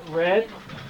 Red?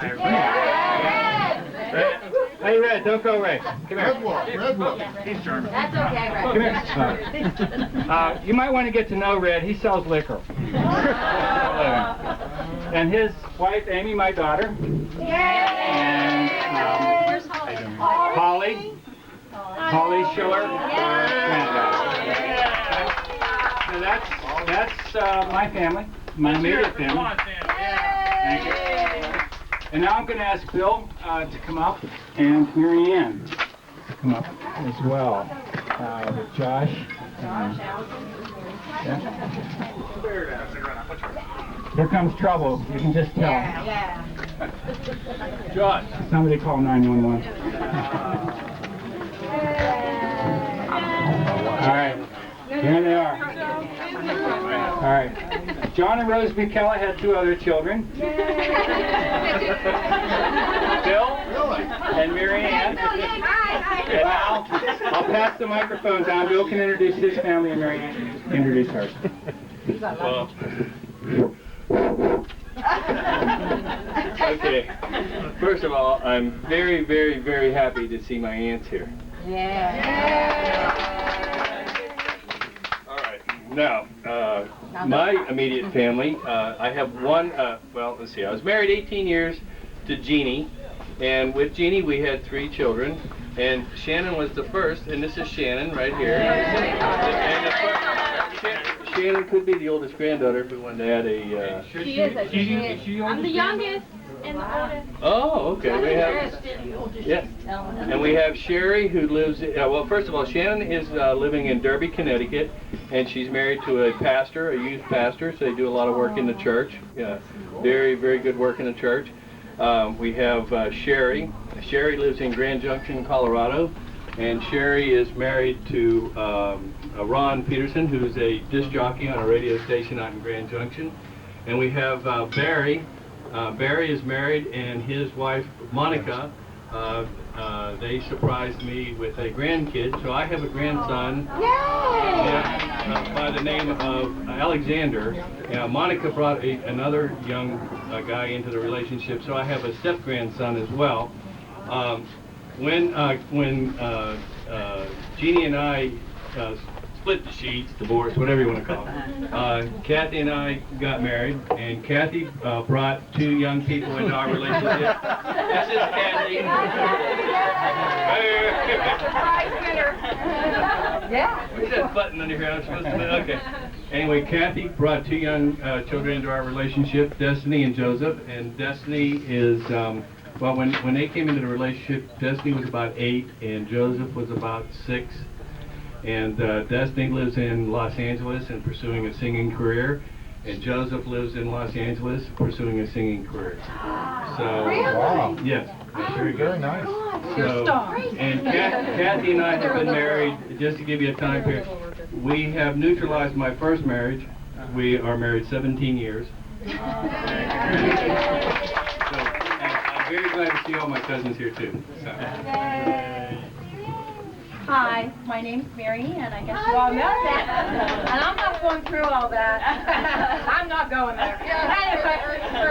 Yeah. Red. Hey, Red, don't go, Red. Come here. Red Wolf. He's German. That's okay, Red. Come here. You might want to get to know Red. He sells liquor. And his wife, Amy, my daughter. And Holly. Holly Schiller. So that's my family, my immediate family. Thank you. And now I'm going to ask Bill to come up and Mary Ann to come up as well with Josh. Here comes trouble. You can just tell. Yeah. Josh. Somebody call 911. All right. Here they are. All right. John and Rose Vukela had 2 other children. Bill and Mary Ann. And now I'll pass the microphone down. Bill can introduce his family and Mary Ann can introduce hers. Well, okay. First of all, I'm very, very, very happy to see my aunts here. All right. Now, my immediate family, I have one, well, let's see. I was married 18 years to Jeannie, and with Jeannie we had 3 children, and Shannon was the first, and this is Shannon right here. And Shannon could be the oldest granddaughter if we wanted to add a... She is. I'm the youngest and the oldest. Oh, okay. We have, yeah. And we have Sherry, who lives, well, first of all, Shannon is living in Derby, Connecticut, and she's married to a pastor, a youth pastor, so they do a lot of work in the church. Yeah, very, very good work in the church. We have Sherry. Sherry lives in Grand Junction, Colorado, and Sherry is married to Ron Peterson, who's a disc jockey on a radio station out in Grand Junction. And we have Barry. Barry is married, and his wife, Monica, they surprised me with a grandkid, so I have a grandson by the name of Alexander. Monica brought another young guy into the relationship, so I have a step-grandson as well. When Jeannie and I split the sheets, divorce, whatever you want to call it, Kathy and I got married, and Kathy brought 2 young people into our relationship. This is Kathy. What's that button under here? I'm supposed to. Okay. Anyway, Kathy brought 2 young children into our relationship, Destiny and Joseph. And Destiny is, well, when they came into the relationship, Destiny was about 8 and Joseph was about 6. And Destiny lives in Los Angeles and pursuing a singing career, and Joseph lives in Los Angeles pursuing a singing career. So, Wow. yes, very good. Very nice. So, and Kathy and I have been married, just to give you a time period, we have neutralized my first marriage. We are married 17 years. So, and I'm very glad to see all my cousins here too. So. Hi, my name's Mary, and I guess you all know that. And I'm not going through all that. I'm not going there. Anyway,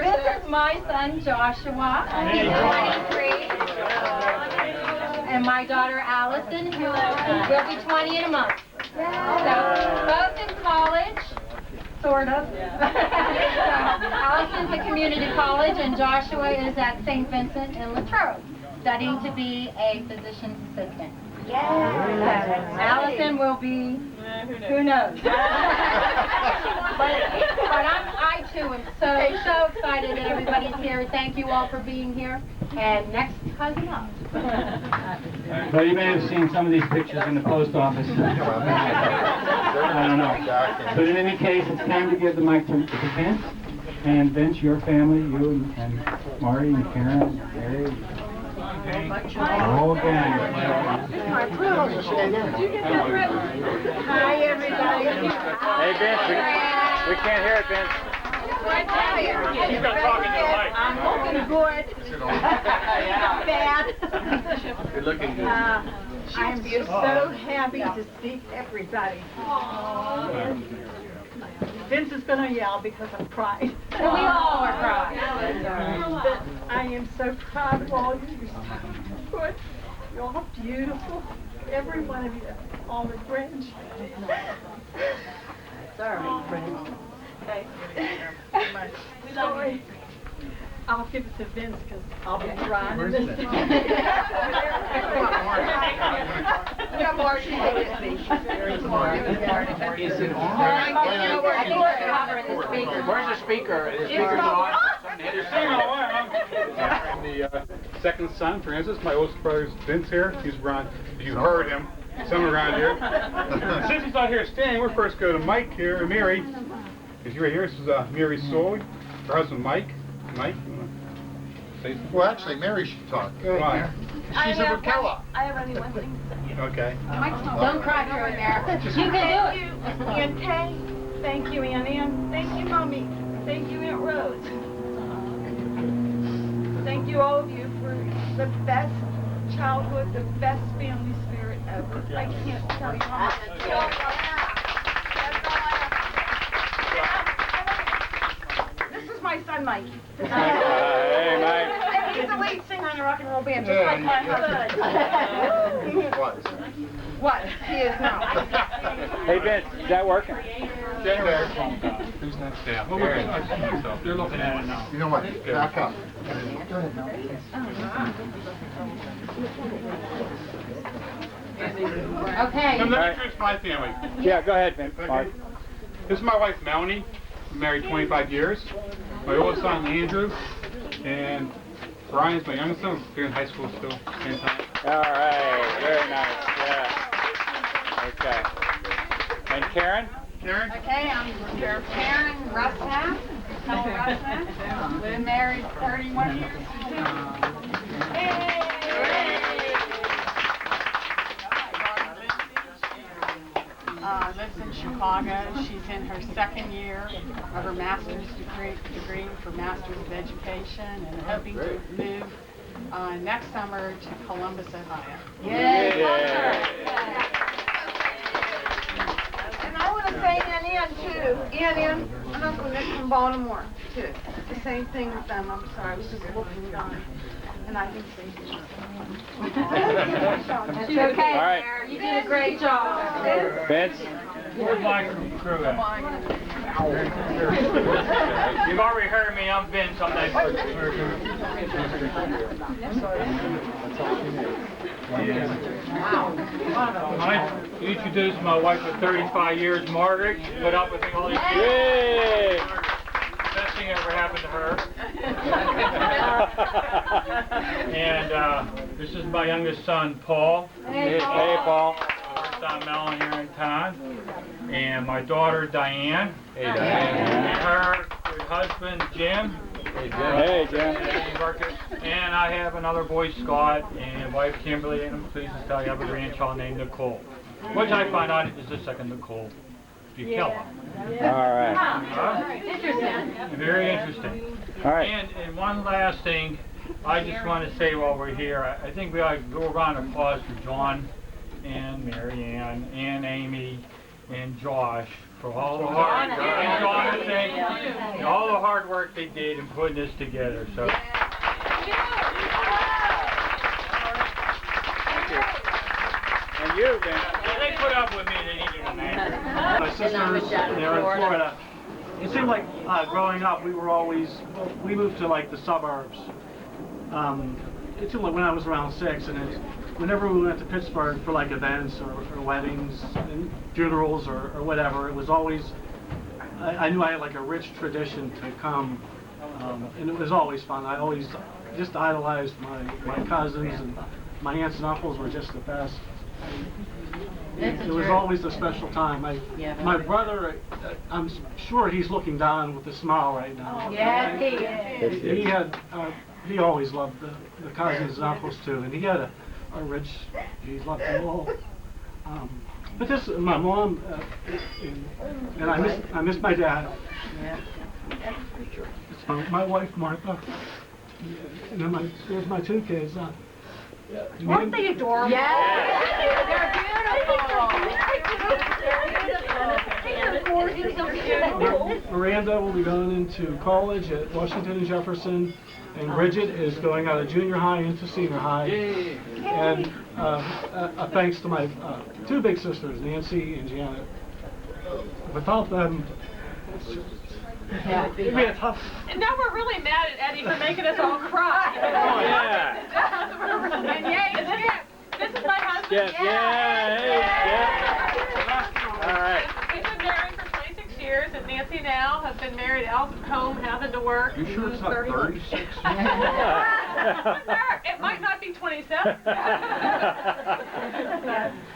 this is my son Joshua. He's 23. And my daughter Allison, who will be 20 in a month. So, both in college. Sort of. So, Allison's at community college, and Joshua is at St. Vincent in Latrobe, studying to be a physician's assistant. Allison will be, who knows? but I too am so excited that everybody's here. Thank you all for being here. And next cousin up. Well, you may have seen some of these pictures in the post office. I don't know. But in any case, it's time to give the mic to Vince. And Vince, your family, you and Marty and Karen and Gary. The whole gang. Hi, everybody. Hey, Vince, we can't hear it, Vince. He's not talking to the mic. I'm looking good. Not bad. You're looking good. I'm so happy to see everybody. Vince is going to yell because I'm crying. We all are crying. am so proud of all you. You're so good. You're all beautiful. Every one of you. All the grandchildren. Sorry, friends. Hey. Sorry. I'll give it to Vince because I'll be crying in this. We got more. She hates me. Is it on? Where's the speaker? The speaker's on. I'm the second son, Francis. My oldest brother's Vince here. He's around. You heard him. Somewhere around here. Since he's not here staying, we're first go to Mike here and Mary. Is right here? This is Mary Suley. Her husband Mike. Mike. You wanna say something? Well, actually, Mary should talk. Why? She's a Vukela. I have only one thing to say. Okay. Don't cry here and there. You can do it. Aunt Kay. Thank you, Aunt Ann. Thank you, Mommy. Thank you, Aunt Rose. Thank you, all of you, for the best childhood, the best family spirit ever. I can't tell you how much. That's all I have. This is my son, Mike. Hey, Mike. And he's the lead singer in a rock and roll band, just like my husband. What? He is now. Hey, Vince, is that working? Who's next? Yeah. Well, they're looking at it now. You know what? Back up. Okay. Let me introduce my family. Yeah, go ahead, Vince. Mark. This is my wife, Melanie. We're married 25 years. My oldest son, Andrew. And Brian's my youngest son. We're in high school still. Same time. All right, very nice. Yeah. Okay. And Karen? Karen? Okay, I'm Karen Russnack. Hello, Russnack. We've been married 31 years. Lives in Chicago. She's in her second year of her master's degree for Master's of Education and hoping to move next summer to Columbus, Ohio. Yay! And I want to say Aunt Ann, too. Aunt Ann and Uncle Nick from Baltimore, too. The same thing with them. I'm sorry, I was just looking down. And I didn't say That's okay, All right. Sarah. You did a great job. Vince? Where's my crew at? You've already heard me, I'm Vince, I'm that I introduced my wife of 35 years, Margaret. She put up with me all these years. Yay! Best thing ever happened to her. And this is my youngest son, Paul. Hey, Paul. First time Melanie here in town. And my daughter, Diane. Hey, Diane. And her husband, Jim. Hey, Jim. Hey, Jim. And I have another boy, Scott, and wife, Kimberly, and I'm pleased to tell you I have a grandchild named Nicole, which I find out is the second Nicole. Vukela. All right. Interesting. Very interesting. All right. And one last thing, I just want to say while we're here, I think we ought to go around and applause for John and Mary Ann and Amy and Josh for all the hard work. And Jonathan, all the hard work they did in putting this together. So. And you, Vince. They put up with me, they needed a man. My sisters, they're in Florida. It seemed like growing up, we moved to like the suburbs. It seemed like when I was around 6, and whenever we went to Pittsburgh for like events or weddings and funerals or whatever, it was always, I knew I had like a rich tradition to come, and it was always fun. I always just idolized my cousins, and my aunts and uncles were just the best. It was always a special time. My brother, I'm sure he's looking down with a smile right now. Yeah, he is. He always loved the cousins and uncles too, and he had a rich, he loved them all. But this, my mom, and I miss my dad. Yeah. It's my wife, Martha, and then there's my 2 kids. Aren't they adorable? Yeah. They're beautiful. They're beautiful. Miranda will be going into college at Washington and Jefferson, and Bridget is going out of junior high into senior high. And thanks to my two big sisters, Nancy and Janet. Without them, it'd be a tough. And now we're really mad at Eddie for making us all cry. Oh, yeah. And yay, it's Skip. This is my husband. Skip, all right. We've been married for 26 years, and Nancy now has been married out at home, having to work. You sure it's not 36? It might not be 27.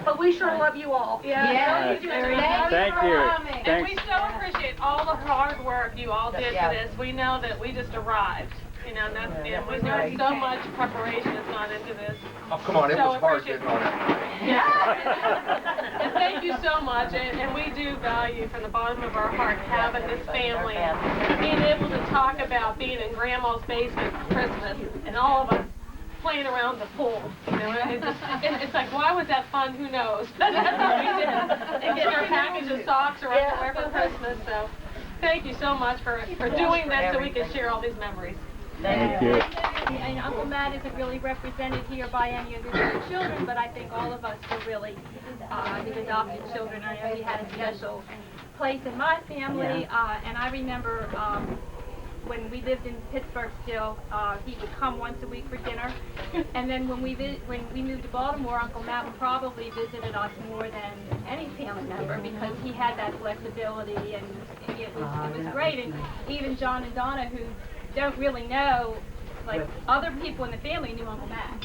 But we sure love you all. Yeah. Thank you. And we so appreciate all the hard work you all did for this. We know that we just arrived. You know, and that's, and we know so much preparation has gone into this. Oh, come on, it So was hard appreciate- getting on it. And thank you so much, and we do value from the bottom of our heart having this family and being able to talk about being in Grandma's basement for Christmas and all of us playing around the pool. You know, it's like, why was that fun? Who knows? That's what we did. And getting our package of socks or underwear for Christmas. So thank you so much for doing this so we can share all these memories. Thank you. And Uncle Matt isn't really represented here by any of his other children, but I think all of us were really his adopted children. I know he had a special place in my family, and I remember when we lived in Pittsburgh still, he would come once a week for dinner, and then when we moved to Baltimore, Uncle Matt probably visited us more than any family member because he had that flexibility, and it was great. And even John and Donna, who don't really know, like other people in the family knew Uncle Matt.